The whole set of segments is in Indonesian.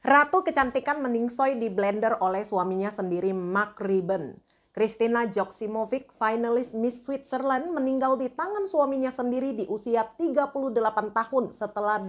Ratu kecantikan meningsoi di blender oleh suaminya sendiri Mark Ribben. Kristina Joksimovic, finalis Miss Switzerland, meninggal di tangan suaminya sendiri di usia 38 tahun setelah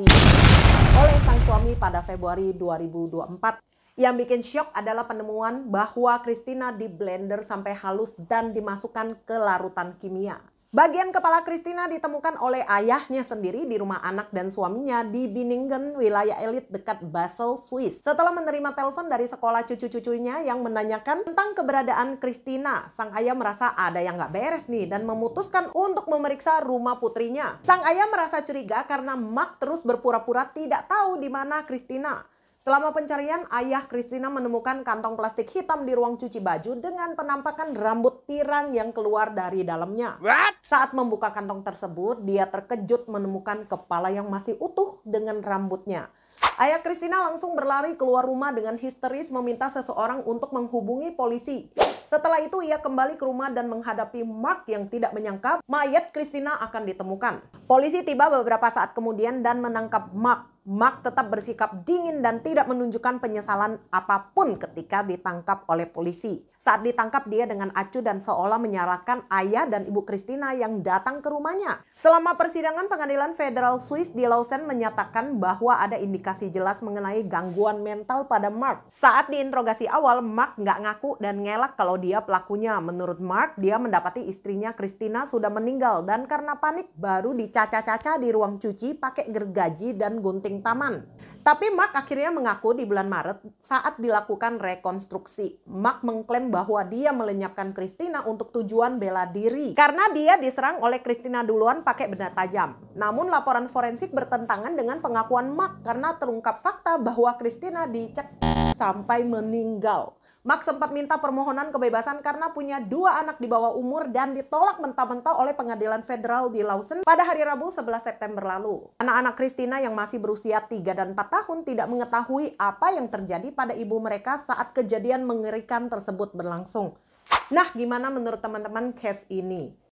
oleh sang suami pada Februari 2024. Yang bikin syok adalah penemuan bahwa Kristina di blender sampai halus dan dimasukkan ke larutan kimia. Bagian kepala Kristina ditemukan oleh ayahnya sendiri di rumah anak dan suaminya di Binningen, wilayah elit dekat Basel, Swiss. Setelah menerima telepon dari sekolah cucu-cucunya yang menanyakan tentang keberadaan Kristina, sang ayah merasa ada yang nggak beres nih dan memutuskan untuk memeriksa rumah putrinya. Sang ayah merasa curiga karena Mark terus berpura-pura tidak tahu di mana Kristina. Selama pencarian, ayah Kristina menemukan kantong plastik hitam di ruang cuci baju dengan penampakan rambut pirang yang keluar dari dalamnya. Saat membuka kantong tersebut, dia terkejut menemukan kepala yang masih utuh dengan rambutnya. Ayah Kristina langsung berlari keluar rumah dengan histeris meminta seseorang untuk menghubungi polisi. Setelah itu ia kembali ke rumah dan menghadapi Mark yang tidak menyangka mayat Kristina akan ditemukan. Polisi tiba beberapa saat kemudian dan menangkap Mark. Mark tetap bersikap dingin dan tidak menunjukkan penyesalan apapun ketika ditangkap oleh polisi. Saat ditangkap dia dengan acuh dan seolah menyalahkan ayah dan ibu Kristina yang datang ke rumahnya. Selama persidangan, pengadilan federal Swiss di Lausanne menyatakan bahwa ada indikasi jelas mengenai gangguan mental pada Mark. Saat diinterogasi awal, Mark nggak ngaku dan ngelak kalau dia pelakunya. Menurut Mark, dia mendapati istrinya Kristina sudah meninggal dan karena panik baru dicaca-caca di ruang cuci pakai gergaji dan gunting taman. Tapi Mark akhirnya mengaku di bulan Maret saat dilakukan rekonstruksi. Mark mengklaim bahwa dia melenyapkan Kristina untuk tujuan bela diri karena dia diserang oleh Kristina duluan pakai benda tajam. Namun laporan forensik bertentangan dengan pengakuan Mark karena terungkap fakta bahwa Kristina dicek sampai meninggal. Mark sempat minta permohonan kebebasan karena punya 2 anak di bawah umur dan ditolak mentah-mentah oleh pengadilan federal di Lausanne pada hari Rabu 11 September lalu. Anak-anak Kristina yang masih berusia 3 dan 4 tahun tidak mengetahui apa yang terjadi pada ibu mereka saat kejadian mengerikan tersebut berlangsung. Nah, gimana menurut teman-teman case ini?